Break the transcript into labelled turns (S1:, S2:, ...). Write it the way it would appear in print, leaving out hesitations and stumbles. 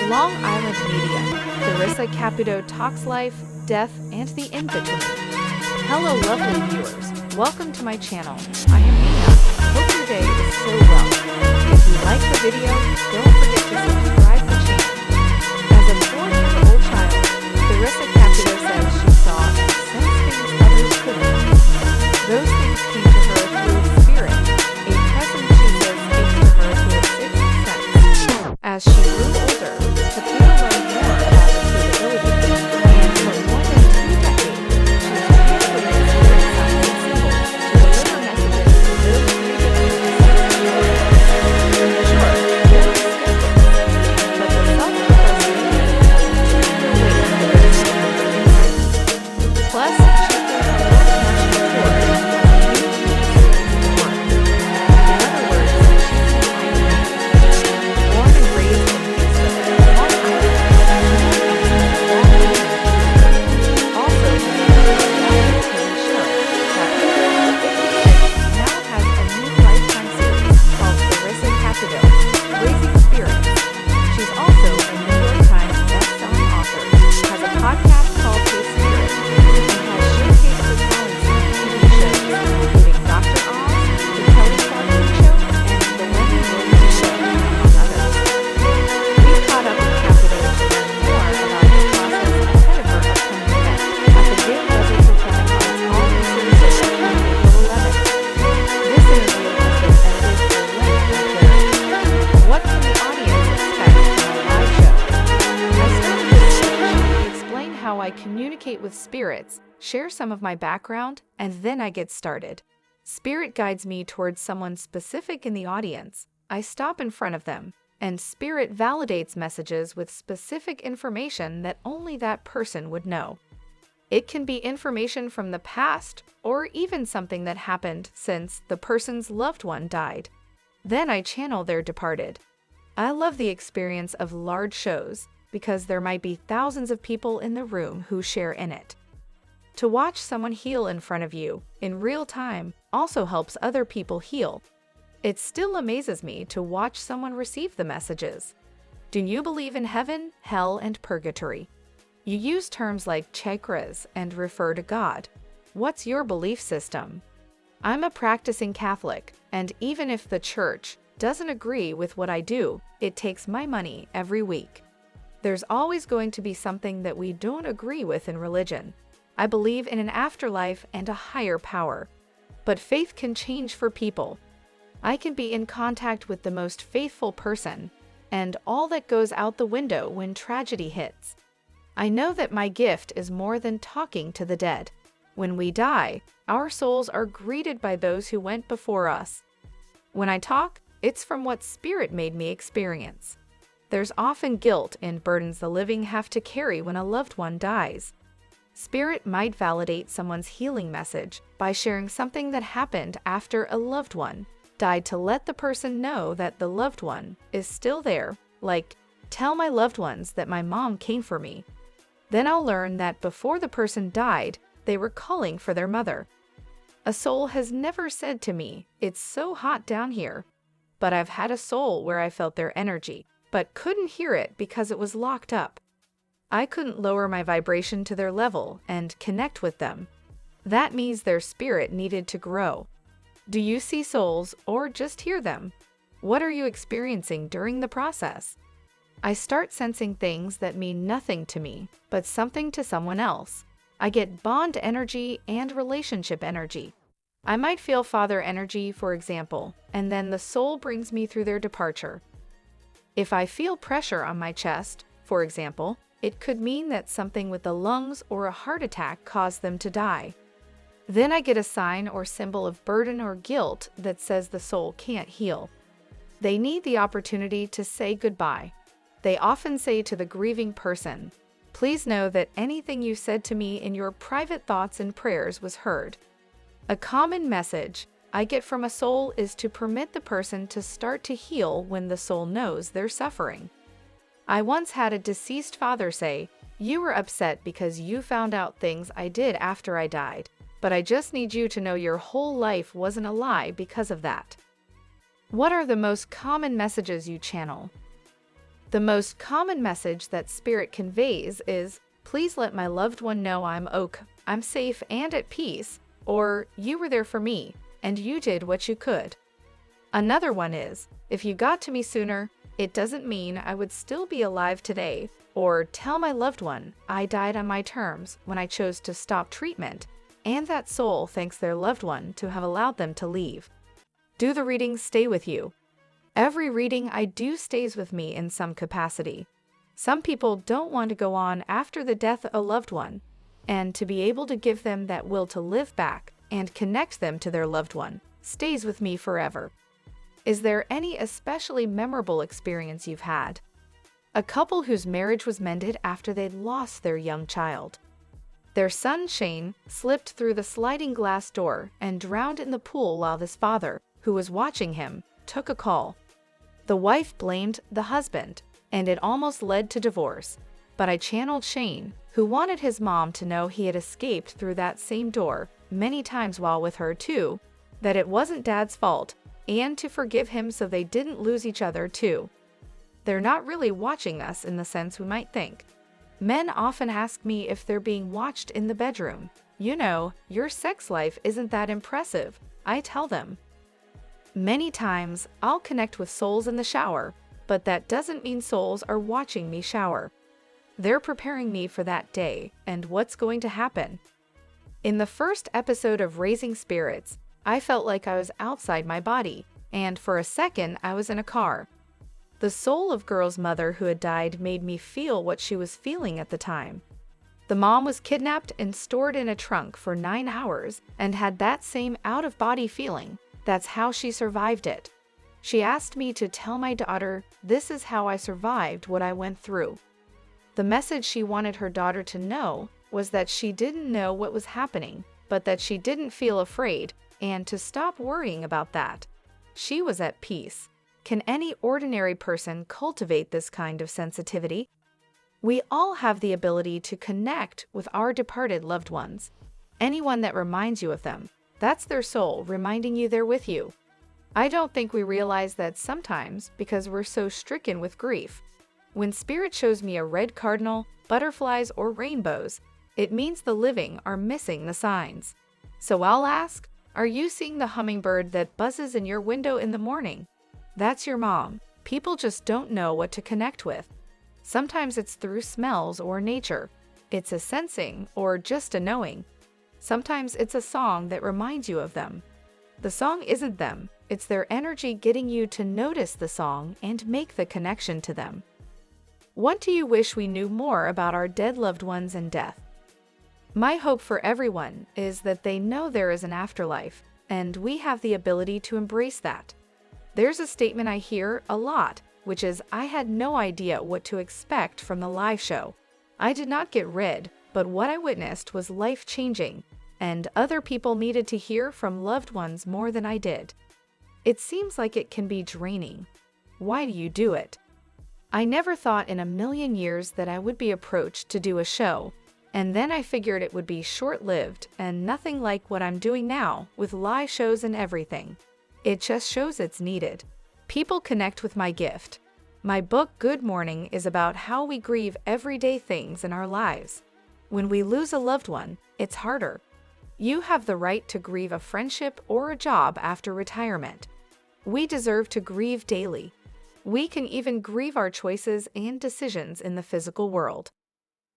S1: Long Island Media, Theresa Caputo talks life, death, and the in-between. Hello lovely viewers, welcome to my channel. I am Nina. Hope your day is so well. If you like the video, don't forget to subscribe to the channel. As a 4-year-old child, Theresa Caputo says she saw and sensed things others couldn't. Those things came to her through a spirit, a presence she says speaks to her through a sixth sense. As she grew older, Caputo learned more about her capabilities, and for more than 2 decades, she's translated spirit signs and symbols to deliver messages to those grieving in the Sure, there are skeptics, but the self-professed leader has material weight for those who are in. Plus, she's been on a international tour and has many experiences in the work. In other words, she's an island. Born and raised in Long Island, also the reality TV show, now has a new Lifetime series called Theresa Caputo, Raising Spirits. She's also a New York Times best-selling author, has a podcast called Hey Spirit, and has showcased her talents in TV shows including Dr. Oz, The Kelly Clarkson Show, and The Wendy Williams Show, among others. We caught up with Caputo to learn more about the process ahead of her upcoming event at the Yale Desert Performing Arts Hall in Sarasota on April 11th. This interview has been edited for length and clarity. What can the audience expect from a live show? I started this stage to explain how I communicate with spirits, share some of my background, and then I get started. Spirit guides me towards someone specific in the audience. I stop in front of them, and Spirit validates messages with specific information that only that person would know. It can be information from the past, or even something that happened since the person's loved one died. Then I channel their departed. I love the experience of large shows because there might be thousands of people in the room who share in it. To watch someone heal in front of you in real time also helps other people heal. It still amazes me to watch someone receive the messages. Do you believe in heaven, hell, and purgatory? You use terms like chakras and refer to God. What's your belief system? I'm a practicing Catholic, and even if the church doesn't agree with what I do, it takes my money every week. There's always going to be something that we don't agree with in religion. I believe in an afterlife and a higher power. But faith can change for people. I can be in contact with the most faithful person, and all that goes out the window when tragedy hits. I know that my gift is more than talking to the dead. When we die, our souls are greeted by those who went before us. When I talk, it's from what Spirit made me experience. There's often guilt and burdens the living have to carry when a loved one dies. Spirit might validate someone's healing message by sharing something that happened after a loved one died to let the person know that the loved one is still there, like, tell my loved ones that my mom came for me. Then I'll learn that before the person died, they were calling for their mother. A soul has never said to me, it's so hot down here. But I've had a soul where I felt their energy, but couldn't hear it because it was locked up. I couldn't lower my vibration to their level and connect with them. That means their spirit needed to grow. Do you see souls or just hear them? What are you experiencing during the process? I start sensing things that mean nothing to me, but something to someone else. I get bond energy and relationship energy. I might feel father energy, for example, and then the soul brings me through their departure. If I feel pressure on my chest, for example, it could mean that something with the lungs or a heart attack caused them to die. Then I get a sign or symbol of burden or guilt that says the soul can't heal. They need the opportunity to say goodbye. They often say to the grieving person, please know that anything you said to me in your private thoughts and prayers was heard. A common message I get from a soul is to permit the person to start to heal when the soul knows they're suffering. I once had a deceased father say, you were upset because you found out things I did after I died, but I just need you to know your whole life wasn't a lie because of that. What are the most common messages you channel? The most common message that spirit conveys is, "Please let my loved one know I'm safe and at peace," or "You were there for me, and you did what you could." Another one is, "If you got to me sooner, it doesn't mean I would still be alive today," or "Tell my loved one I died on my terms when I chose to stop treatment, and that soul thanks their loved one to have allowed them to leave." Do the readings stay with you? Every reading I do stays with me in some capacity. Some people don't want to go on after the death of a loved one, and to be able to give them that will to live back and connect them to their loved one stays with me forever. Is there any especially memorable experience you've had? A couple whose marriage was mended after they'd lost their young child. Their son Shane slipped through the sliding glass door and drowned in the pool while his father, who was watching him, took a call. The wife blamed the husband, and it almost led to divorce. But I channeled Shane, who wanted his mom to know he had escaped through that same door many times while with her too, that it wasn't Dad's fault, and to forgive him so they didn't lose each other too. They're not really watching us in the sense we might think. Men often ask me if they're being watched in the bedroom. "You know, your sex life isn't that impressive," I tell them. Many times, I'll connect with souls in the shower, but that doesn't mean souls are watching me shower. They're preparing me for that day and what's going to happen. In the first episode of Raising Spirits, I felt like I was outside my body, and for a second I was in a car. The soul of girl's mother who had died made me feel what she was feeling at the time. The mom was kidnapped and stored in a trunk for 9 hours and had that same out-of-body feeling. That's how she survived it. She asked me to tell my daughter, "This is how I survived what I went through." The message she wanted her daughter to know was that she didn't know what was happening, but that she didn't feel afraid, and to stop worrying about that. She was at peace. Can any ordinary person cultivate this kind of sensitivity? We all have the ability to connect with our departed loved ones. Anyone that reminds you of them, that's their soul reminding you they're with you. I don't think we realize that sometimes because we're so stricken with grief. When Spirit shows me a red cardinal, butterflies, or rainbows, it means the living are missing the signs. So I'll ask, are you seeing the hummingbird that buzzes in your window in the morning? That's your mom. People just don't know what to connect with. Sometimes it's through smells or nature. It's a sensing or just a knowing. Sometimes it's a song that reminds you of them. The song isn't them. It's their energy getting you to notice the song and make the connection to them. What do you wish we knew more about our dead loved ones and death? My hope for everyone is that they know there is an afterlife, and we have the ability to embrace that. There's a statement I hear a lot, which is, "I had no idea what to expect from the live show. I did not get rid, but what I witnessed was life-changing, and other people needed to hear from loved ones more than I did." It seems like it can be draining. Why do you do it? I never thought in a million years that I would be approached to do a show, and then I figured it would be short-lived and nothing like what I'm doing now with live shows and everything. It just shows it's needed. People connect with my gift. My book, Good Morning, is about how we grieve everyday things in our lives. When we lose a loved one, it's harder. You have the right to grieve a friendship or a job after retirement. We deserve to grieve daily. We can even grieve our choices and decisions in the physical world.